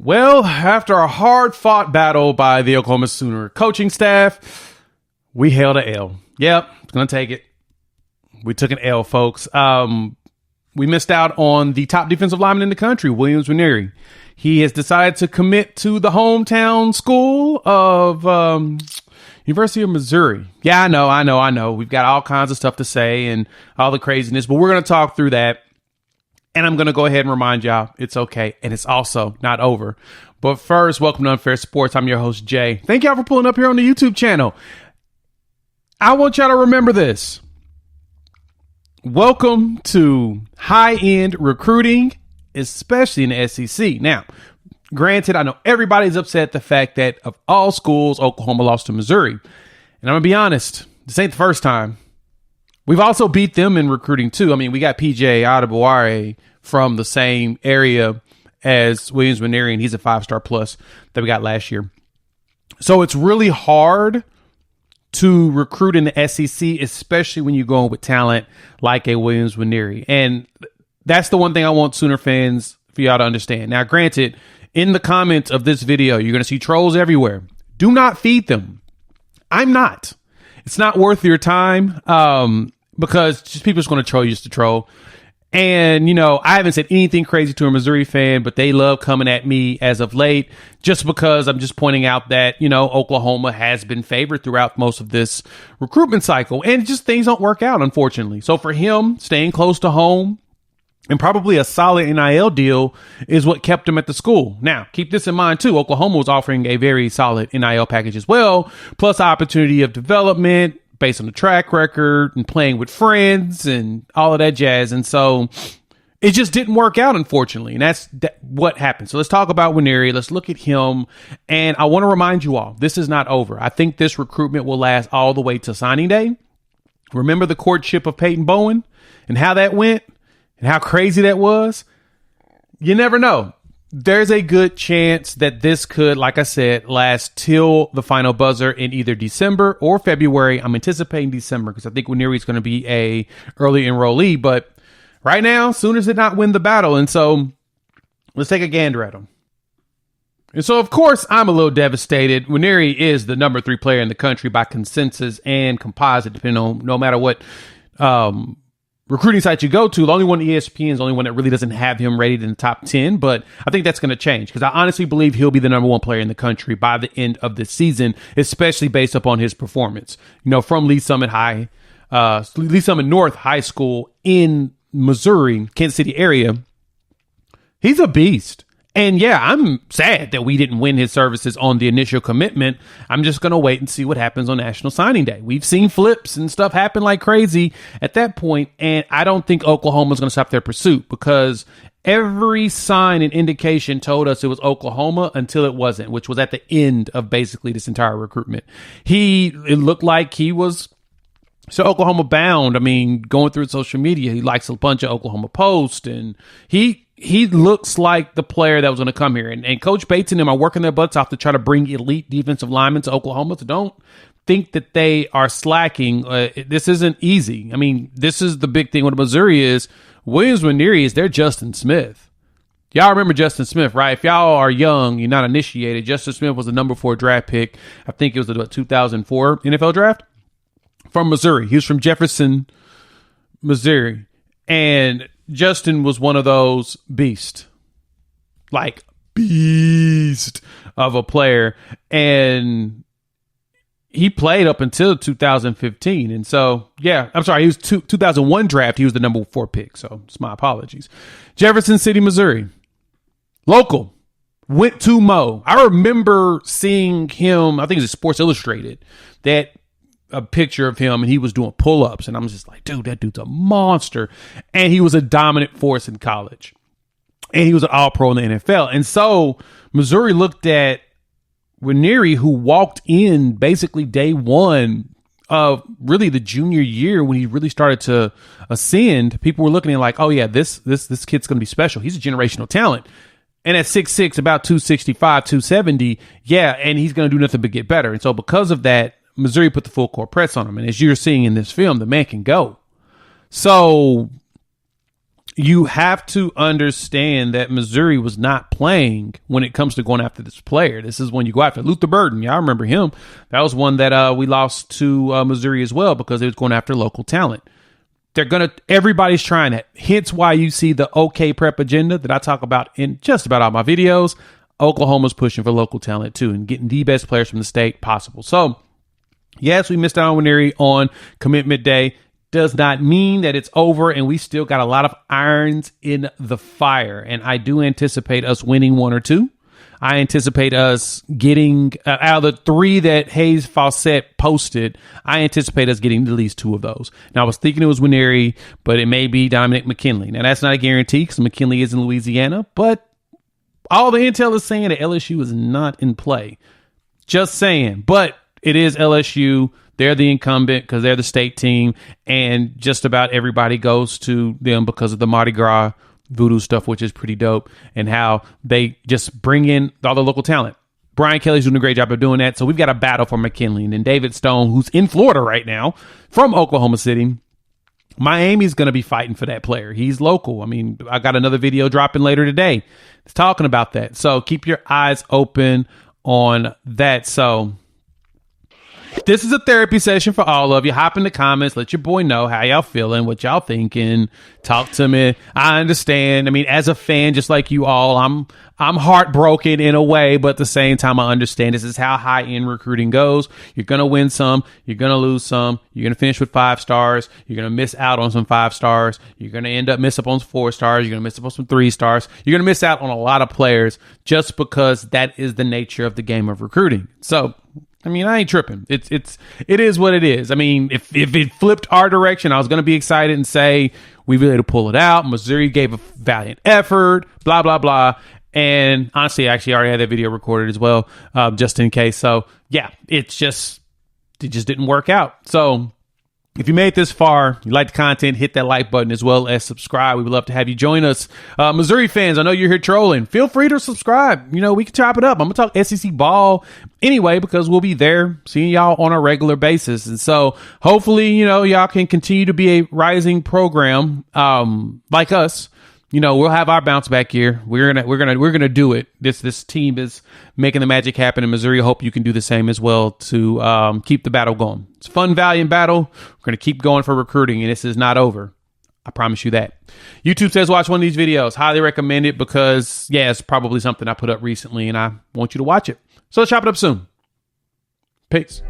Well, after a hard-fought battle by the Oklahoma Sooner coaching staff, we held a L. Yep, going to take it. We took an L, folks. We missed out on the top defensive lineman in the country, Nwaneri. He has decided to commit to the hometown school of University of Missouri. Yeah, I know. We've got all kinds of stuff to say and all the craziness, but we're going to talk through that. And I'm going to go ahead and remind y'all it's okay. And it's also not over. But first, welcome to Unfair Sports. I'm your host, Jay. Thank y'all for pulling up here on the YouTube channel. I want y'all to remember this. Welcome to high-end recruiting, especially in the SEC. Now, granted, I know everybody's upset at the fact that of all schools, Oklahoma lost to Missouri. And I'm going to be honest, this ain't the first time. We've also beat them in recruiting, too. I mean, we got PJ Adebaware from the same area as Nwaneri, and he's a 5-star plus that we got last year. So it's really hard to recruit in the SEC, especially when you're going with talent like a Nwaneri. And that's the one thing I want Sooner fans for y'all to understand. Now, granted, in the comments of this video, you're going to see trolls everywhere. Do not feed them. I'm not. It's not worth your time. Because just people are going to troll you just to troll. And, I haven't said anything crazy to a Missouri fan, but they love coming at me as of late just because I'm just pointing out that, Oklahoma has been favored throughout most of this recruitment cycle. And just things don't work out, unfortunately. So for him, staying close to home and probably a solid NIL deal is what kept him at the school. Now, keep this in mind, too. Oklahoma was offering a very solid NIL package as well, plus opportunity of development based on the track record and playing with friends and all of that jazz. And so it just didn't work out, unfortunately. And that's what happened. So let's talk about Nwaneri. Let's look at him. And I want to remind you all, this is not over. I think this recruitment will last all the way to signing day. Remember the courtship of Peyton Bowen and how that went and how crazy that was? You never know. There's a good chance that this could, like I said, last till the final buzzer in either December or February. I'm anticipating December because I think Nwaneri is going to be a early enrollee. But right now, Sooners did not win the battle. And so let's take a gander at them. And so, of course, I'm a little devastated. Nwaneri is the number 3 player in the country by consensus and composite, depending on no matter what recruiting site you go to. The only one, ESPN, is the only one that really doesn't have him rated in the top 10, but I think that's going to change because I honestly believe he'll be the number 1 player in the country by the end of this season, especially based upon his performance. From Lee Summit North High School in Missouri, Kansas City area. He's a beast. And yeah, I'm sad that we didn't win his services on the initial commitment. I'm just going to wait and see what happens on National Signing Day. We've seen flips and stuff happen like crazy at that point, and I don't think Oklahoma's going to stop their pursuit because every sign and indication told us it was Oklahoma until it wasn't, which was at the end of basically this entire recruitment. It looked like he was so Oklahoma bound. I mean, going through social media, he likes a bunch of Oklahoma posts, and he looks like the player that was going to come here. And Coach Bates and them are working their butts off to try to bring elite defensive linemen to Oklahoma. So don't think that they are slacking. This isn't easy. I mean, this is the big thing with Missouri is Nwaneri is their Justin Smith. Y'all remember Justin Smith, right? If y'all are young, you're not initiated. Justin Smith was the number 4 draft pick. I think it was the 2004 NFL draft from Missouri. He was from Jefferson, Missouri. And Justin was one of those beast of a player. And he played up until 2015. And so, yeah, I'm sorry. He was 2001 draft. He was the number 4 pick. So it's my apologies. Jefferson City, Missouri. Local. Went to Mo. I remember seeing him, I think it's Sports Illustrated, that a picture of him and he was doing pull-ups, and I'm just like, dude, that dude's a monster. And he was a dominant force in college, and he was an all-pro in the NFL. And so Missouri looked at Nwaneri, who walked in basically day one of really the junior year when he really started to ascend. People were looking at him like, oh yeah, this kid's going to be special. He's a generational talent. And at 6'6", about 265, 270, yeah, and he's going to do nothing but get better. And so because of that, Missouri put the full court press on him. And as you're seeing in this film, the man can go. So you have to understand that Missouri was not playing when it comes to going after this player. This is when you go after Luther Burden. Y'all remember him. That was one that we lost to Missouri as well because it was going after local talent. Everybody's trying that. Hence why you see the OK Prep agenda that I talk about in just about all my videos. Oklahoma's pushing for local talent too and getting the best players from the state possible. So, yes, we missed out on Nwaneri on commitment day. Does not mean that it's over, and we still got a lot of irons in the fire. And I do anticipate us winning one or two. I anticipate us getting, out of the three that Hayes Fawcett posted, I anticipate us getting at least two of those. Now, I was thinking it was Nwaneri, but it may be Dominic McKinley. Now, that's not a guarantee because McKinley is in Louisiana, but all the intel is saying that LSU is not in play. Just saying. But it is LSU. They're the incumbent because they're the state team, and just about everybody goes to them because of the Mardi Gras voodoo stuff, which is pretty dope, and how they just bring in all the local talent. Brian Kelly's doing a great job of doing that. So we've got a battle for McKinley. And then David Stone, who's in Florida right now from Oklahoma City, Miami's going to be fighting for that player. He's local. I mean, I got another video dropping later today. It's talking about that. So keep your eyes open on that. So this is a therapy session for all of you. Hop in the comments. Let your boy know how y'all feeling, what y'all thinking. Talk to me. I understand. I mean, as a fan, just like you all, I'm heartbroken in a way, but at the same time, I understand this is how high-end recruiting goes. You're going to win some. You're going to lose some. You're going to finish with 5 stars. You're going to miss out on some 5 stars. You're going to end up miss up on 4 stars. You're going to miss up on some 3 stars. You're going to miss out on a lot of players just because that is the nature of the game of recruiting. So, I mean, I ain't tripping. It is what it is. I mean, if it flipped our direction, I was going to be excited and say we really had to pull it out. Missouri gave a valiant effort, blah, blah, blah. And honestly, I actually already had that video recorded as well, just in case. So yeah, it just didn't work out. So if you made it this far, you like the content, hit that like button as well as subscribe. We would love to have you join us. Missouri fans, I know you're here trolling. Feel free to subscribe. You know, we can chop it up. I'm going to talk SEC ball anyway because we'll be there seeing y'all on a regular basis. And so hopefully, you know, y'all can continue to be a rising program like us. You know, we'll have our bounce back year. We're gonna do it. This team is making the magic happen in Missouri. I hope you can do the same as well to keep the battle going. It's a fun, valiant battle. We're gonna keep going for recruiting, and this is not over. I promise you that. YouTube says watch one of these videos. Highly recommend it because yeah, it's probably something I put up recently, and I want you to watch it. So let's chop it up soon. Peace.